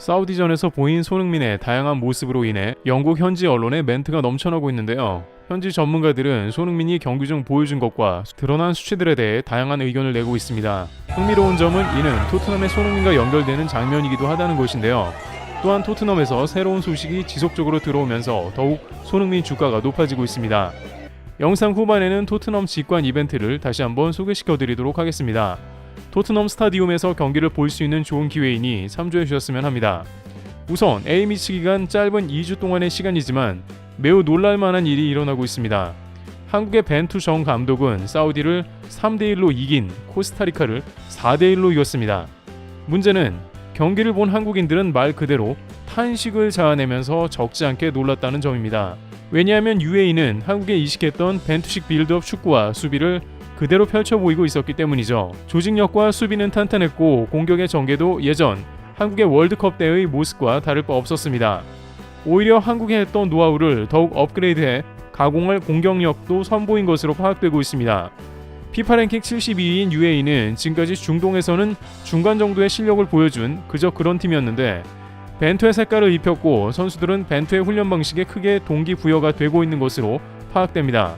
사우디전에서 보인 손흥민의 다양한 모습으로 인해 영국 현지 언론에 멘트가 넘쳐나고 있는데요. 현지 전문가들은 손흥민이 경기 중 보여준 것과 드러난 수치들에 대해 다양한 의견을 내고 있습니다. 흥미로운 점은 이는 토트넘의 손흥민과 연결되는 장면이기도 하다는 것인데요. 또한 토트넘에서 새로운 소식이 지속적으로 들어오면서 더욱 손흥민 주가가 높아지고 있습니다. 영상 후반에는 토트넘 직관 이벤트를 다시 한번 소개시켜드리도록 하겠습니다. 토트넘 스타디움에서 경기를 볼 수 있는 좋은 기회이니 참조해 주셨으면 합니다. 우선 A매치 기간 짧은 2주 동안의 시간이지만 매우 놀랄만한 일이 일어나고 있습니다. 한국의 벤투 정 감독은 사우디를 3대1로 이긴 코스타리카를 4대1로 이겼습니다. 문제는 경기를 본 한국인들은 말 그대로 탄식을 자아내면서 적지 않게 놀랐다는 점입니다. 왜냐하면 UAE는 한국에 이식했던 벤투식 빌드업 축구와 수비를 그대로 펼쳐 보이고 있었기 때문이죠. 조직력과 수비는 탄탄했고 공격의 전개도 예전 한국의 월드컵 때의 모습과 다를 바 없었습니다. 오히려 한국이 했던 노하우를 더욱 업그레이드해 가공할 공격력도 선보인 것으로 파악되고 있습니다. 피파 랭킹 72위인 UAE는 지금까지 중동에서는 중간 정도의 실력을 보여준 그저 그런 팀이었는데 벤투의 색깔을 입혔고 선수들은 벤투의 훈련 방식에 크게 동기부여가 되고 있는 것으로 파악됩니다.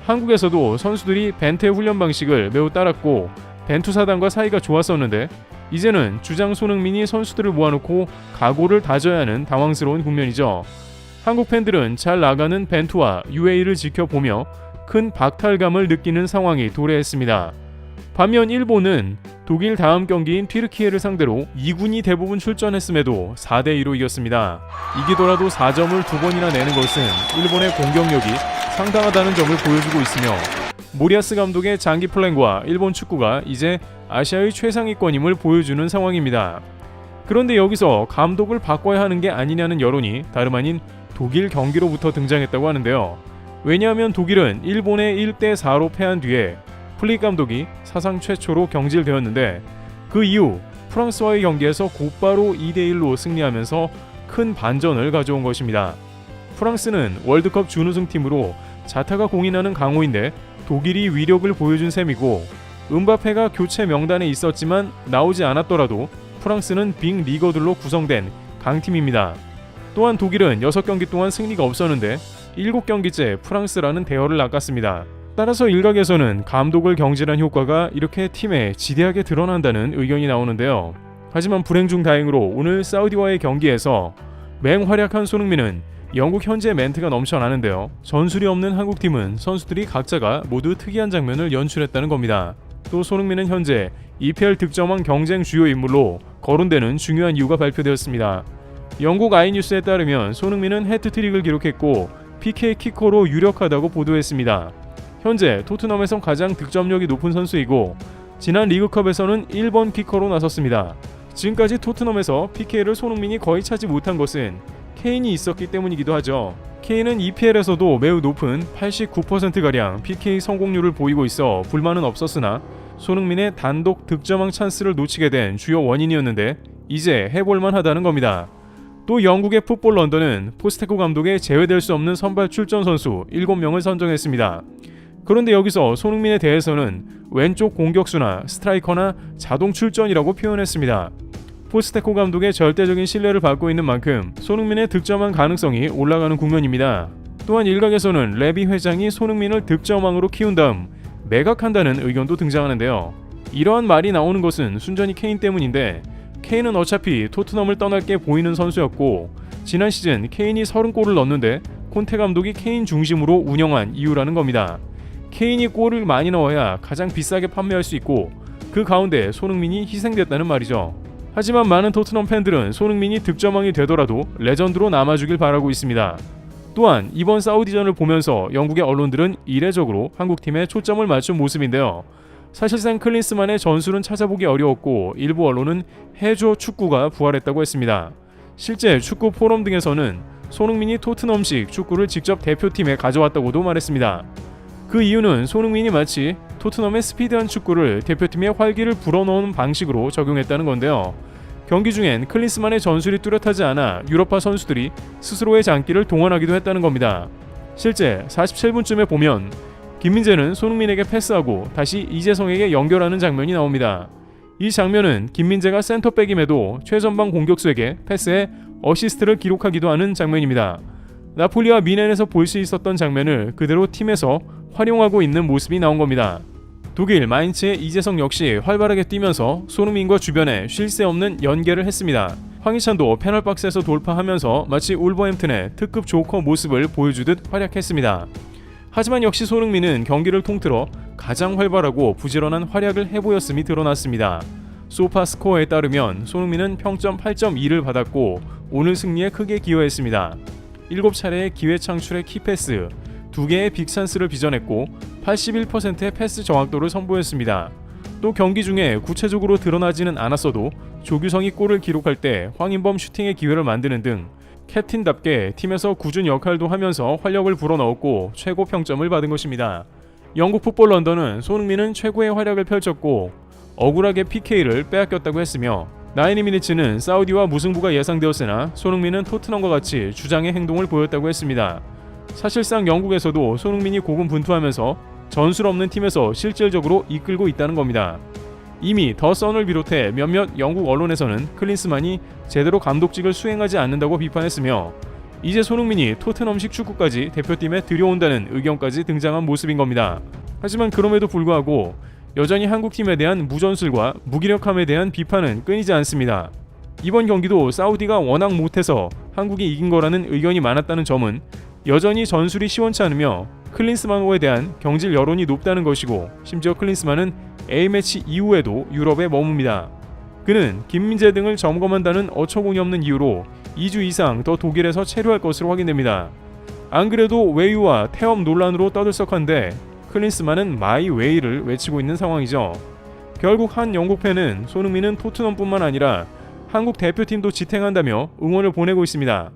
한국에서도 선수들이 벤투의 훈련 방식을 매우 따랐고 벤투 사단과 사이가 좋았었는데 이제는 주장 손흥민이 선수들을 모아놓고 각오를 다져야 하는 당황스러운 국면이죠. 한국 팬들은 잘 나가는 벤투와 UAE를 지켜보며 큰 박탈감을 느끼는 상황이 도래했습니다. 반면 일본은 독일 다음 경기인 튀르키예를 상대로 2군이 대부분 출전했음에도 4대2로 이겼습니다. 이기더라도 4점을 2번이나 내는 것은 일본의 공격력이 상당하다는 점을 보여주고 있으며 모리아스 감독의 장기 플랜과 일본 축구가 이제 아시아의 최상위권임을 보여주는 상황입니다. 그런데 여기서 감독을 바꿔야 하는 게 아니냐는 여론이 다름 아닌 독일 경기로부터 등장했다고 하는데요. 왜냐하면 독일은 일본에 1대4로 패한 뒤에 플릭 감독이 사상 최초로 경질되었는데 그 이후 프랑스와의 경기에서 곧바로 2대1로 승리하면서 큰 반전을 가져온 것입니다. 프랑스는 월드컵 준우승팀으로 자타가 공인하는 강호인데 독일이 위력을 보여준 셈이고 음바페가 교체 명단에 있었지만 나오지 않았더라도 프랑스는 빅 리거들로 구성된 강팀입니다. 또한 독일은 6경기 동안 승리가 없었는데 7경기째 프랑스라는 대열을 낚았습니다. 따라서 일각에서는 감독을 경질한 효과가 이렇게 팀에 지대하게 드러난다는 의견이 나오는데요. 하지만 불행 중 다행으로 오늘 사우디와의 경기에서 맹활약한 손흥민은 영국 현지의 멘트가 넘쳐나는데요. 전술이 없는 한국팀은 선수들이 각자가 모두 특이한 장면을 연출했다는 겁니다. 또 손흥민은 현재 EPL 득점왕 경쟁 주요 인물로 거론되는 중요한 이유가 발표되었습니다. 영국 아이뉴스에 따르면 손흥민은 해트트릭을 기록했고 PK 키커로 유력하다고 보도했습니다. 현재 토트넘에서 가장 득점력이 높은 선수이고 지난 리그컵에서는 1번 키커로 나섰습니다. 지금까지 토트넘에서 PK를 손흥민이 거의 차지 못한 것은 케인이 있었기 때문이기도 하죠. 케인은 EPL에서도 매우 높은 89%가량 PK 성공률을 보이고 있어 불만은 없었으나 손흥민의 단독 득점왕 찬스를 놓치게 된 주요 원인이었는데 이제 해볼만 하다는 겁니다. 또 영국의 풋볼 런던은 포스테코 감독의 제외될 수 없는 선발 출전 선수 7명을 선정했습니다. 그런데 여기서 손흥민에 대해서는 왼쪽 공격수나 스트라이커나 자동 출전이라고 표현했습니다. 포스테코 감독의 절대적인 신뢰를 받고 있는 만큼 손흥민의 득점왕 가능성이 올라가는 국면입니다. 또한 일각에서는 레비 회장이 손흥민을 득점왕으로 키운 다음 매각한다는 의견도 등장하는데요. 이러한 말이 나오는 것은 순전히 케인 때문인데 케인은 어차피 토트넘을 떠날 게 보이는 선수였고 지난 시즌 케인이 30골을 넣었는데 콘테 감독이 케인 중심으로 운영한 이유라는 겁니다. 케인이 골을 많이 넣어야 가장 비싸게 판매할 수 있고 그 가운데 손흥민이 희생됐다는 말이죠. 하지만 많은 토트넘 팬들은 손흥민이 득점왕이 되더라도 레전드로 남아주길 바라고 있습니다. 또한 이번 사우디전을 보면서 영국의 언론들은 이례적으로 한국팀에 초점을 맞춘 모습인데요. 사실상 클린스만의 전술은 찾아보기 어려웠고 일부 언론은 해조 축구가 부활했다고 했습니다. 실제 축구 포럼 등에서는 손흥민이 토트넘식 축구를 직접 대표팀에 가져왔다고도 말했습니다. 그 이유는 손흥민이 마치 토트넘의 스피드한 축구를 대표팀의 활기를 불어넣은 방식으로 적용했다는 건데요. 경기 중엔 클린스만의 전술이 뚜렷하지 않아 유럽파 선수들이 스스로의 장기를 동원하기도 했다는 겁니다. 실제 47분쯤에 보면 김민재는 손흥민에게 패스하고 다시 이재성에게 연결하는 장면이 나옵니다. 이 장면은 김민재가 센터백임에도 최전방 공격수에게 패스에 어시스트를 기록하기도 하는 장면입니다. 나폴리와 미넨에서 볼 수 있었던 장면을 그대로 팀에서 활용하고 있는 모습이 나온 겁니다. 독일 마인츠의 이재성 역시 활발하게 뛰면서 손흥민과 주변에 쉴 새 없는 연계를 했습니다. 황희찬도 페널박스에서 돌파하면서 마치 울버햄튼의 특급 조커 모습을 보여주듯 활약했습니다. 하지만 역시 손흥민은 경기를 통틀어 가장 활발하고 부지런한 활약을 해보였음이 드러났습니다. 소파스코어에 따르면 손흥민은 평점 8.2를 받았고 오늘 승리에 크게 기여했습니다. 7차례의 기회 창출의 키패스, 2개의 빅찬스를 빚어냈고 81%의 패스 정확도를 선보였습니다. 또 경기 중에 구체적으로 드러나지는 않았어도 조규성이 골을 기록할 때 황인범 슈팅의 기회를 만드는 등 캡틴답게 팀에서 꾸준 역할도 하면서 활력을 불어넣었고 최고 평점을 받은 것입니다. 영국 풋볼 런던은 손흥민은 최고의 활약을 펼쳤고 억울하게 PK를 빼앗겼다고 했으며 나인미니츠는 사우디와 무승부가 예상되었으나 손흥민은 토트넘과 같이 주장의 행동을 보였다고 했습니다. 사실상 영국에서도 손흥민이 고군분투하면서 전술 없는 팀에서 실질적으로 이끌고 있다는 겁니다. 이미 더 선을 비롯해 몇몇 영국 언론에서는 클린스만이 제대로 감독직을 수행하지 않는다고 비판했으며 이제 손흥민이 토트넘식 축구까지 대표팀에 들여온다는 의견까지 등장한 모습인 겁니다. 하지만 그럼에도 불구하고 여전히 한국팀에 대한 무전술과 무기력함에 대한 비판은 끊이지 않습니다. 이번 경기도 사우디가 워낙 못해서 한국이 이긴 거라는 의견이 많았다는 점은 여전히 전술이 시원치 않으며 클린스만호에 대한 경질 여론이 높다는 것이고 심지어 클린스만은 A매치 이후에도 유럽에 머뭅니다. 그는 김민재 등을 점검한다는 어처구니 없는 이유로 2주 이상 더 독일에서 체류할 것으로 확인됩니다. 안 그래도 웨이와 태업 논란으로 떠들썩한데 클린스만은 마이 웨이를 외치고 있는 상황이죠. 결국 한 영국 팬은 손흥민은 토트넘뿐만 아니라 한국 대표팀도 지탱한다며 응원을 보내고 있습니다.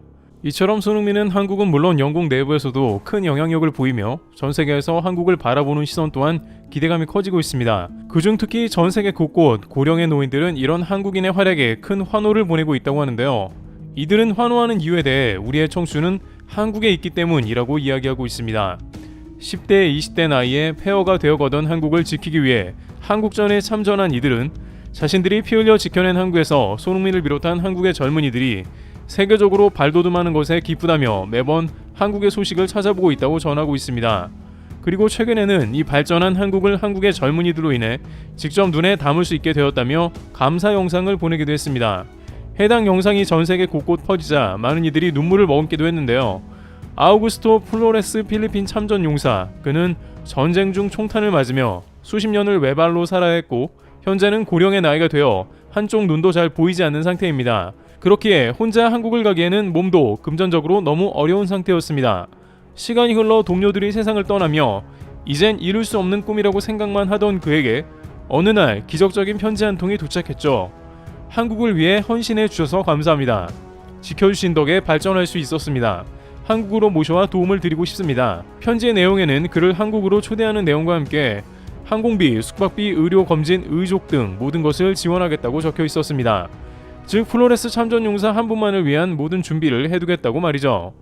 이처럼 손흥민은 한국은 물론 영국 내부에서도 큰 영향력을 보이며 전 세계에서 한국을 바라보는 시선 또한 기대감이 커지고 있습니다. 그중 특히 전 세계 곳곳 고령의 노인들은 이런 한국인의 활약에 큰 환호를 보내고 있다고 하는데요. 이들은 환호하는 이유에 대해 우리의 청춘은 한국에 있기 때문이라고 이야기하고 있습니다. 10대, 20대 나이에 폐허가 되어가던 한국을 지키기 위해 한국전에 참전한 이들은 자신들이 피 흘려 지켜낸 한국에서 손흥민을 비롯한 한국의 젊은이들이 세계적으로 발돋움하는 것에 기쁘다며 매번 한국의 소식을 찾아보고 있다고 전하고 있습니다. 그리고 최근에는 이 발전한 한국을 한국의 젊은이들로 인해 직접 눈에 담을 수 있게 되었다며 감사 영상을 보내기도 했습니다. 해당 영상이 전 세계 곳곳 퍼지자 많은 이들이 눈물을 머금기도 했는데요. 아우구스토 플로레스 필리핀 참전 용사, 그는 전쟁 중 총탄을 맞으며 수십 년을 외발로 살아야 했고 현재는 고령의 나이가 되어 한쪽 눈도 잘 보이지 않는 상태입니다. 그렇기에 혼자 한국을 가기에는 몸도 금전적으로 너무 어려운 상태였습니다. 시간이 흘러 동료들이 세상을 떠나며 이젠 이룰 수 없는 꿈이라고 생각만 하던 그에게 어느 날 기적적인 편지 한 통이 도착했죠. 한국을 위해 헌신해 주셔서 감사합니다. 지켜주신 덕에 발전할 수 있었습니다. 한국으로 모셔와 도움을 드리고 싶습니다. 편지의 내용에는 그를 한국으로 초대하는 내용과 함께 항공비, 숙박비, 의료 검진, 의족 등 모든 것을 지원하겠다고 적혀 있었습니다. 즉 플로레스 참전용사 한 분만을 위한 모든 준비를 해두겠다고 말이죠.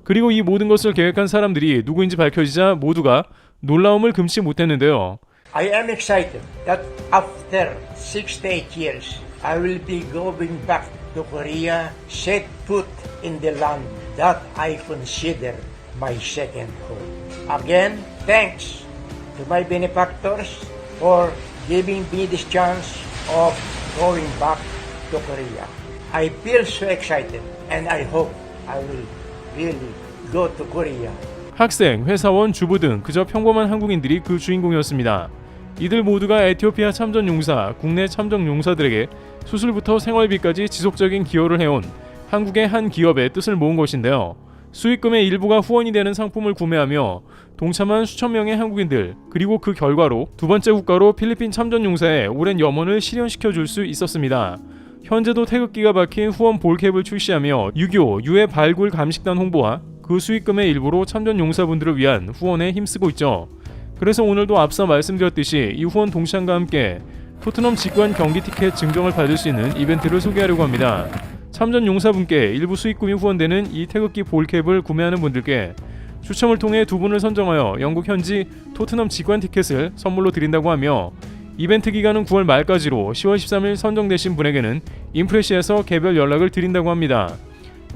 그리고 이 모든 것을 계획한 사람들이 누구인지 밝혀지자 모두가 놀라움을 금치 못했는데요. I am excited that after 68 years I will be going back to Korea, set foot in the land that I consider my second home. Again, thanks to my benefactors for giving me this chance of going back to Korea. I feel so excited and I hope I will really go to Korea. 학생, 회사원, 주부 등 그저 평범한 한국인들이 그 주인공이었습니다. 이들 모두가 에티오피아 참전 용사, 국내 참전 용사들에게 수술부터 생활비까지 지속적인 기여를 해온 한국의 한 기업의 뜻을 모은 것인데요. 수익금의 일부가 후원이 되는 상품을 구매하며 동참한 수천 명의 한국인들, 그리고 그 결과로 두 번째 국가로 필리핀 참전 용사의 오랜 염원을 실현시켜 줄 수 있었습니다. 현재도 태극기가 박힌 후원 볼캡을 출시하며 유교, 유해 발굴 감식단 홍보와 그 수익금의 일부로 참전 용사분들을 위한 후원에 힘쓰고 있죠. 그래서 오늘도 앞서 말씀드렸듯이 이 후원 동참과 함께 토트넘 직관 경기 티켓 증정을 받을 수 있는 이벤트를 소개하려고 합니다. 참전 용사분께 일부 수익금이 후원되는 이 태극기 볼캡을 구매하는 분들께 추첨을 통해 두 분을 선정하여 영국 현지 토트넘 직관 티켓을 선물로 드린다고 하며 이벤트 기간은 9월 말까지로 10월 13일 선정되신 분에게는 인프레시에서 개별 연락을 드린다고 합니다.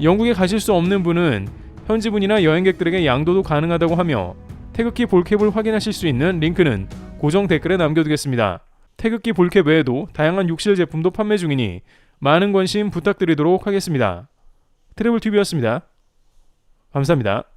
영국에 가실 수 없는 분은 현지 분이나 여행객들에게 양도도 가능하다고 하며 태극기 볼캡을 확인하실 수 있는 링크는 고정 댓글에 남겨두겠습니다. 태극기 볼캡 외에도 다양한 욕실 제품도 판매 중이니 많은 관심 부탁드리도록 하겠습니다. 트래블TV였습니다. 감사합니다.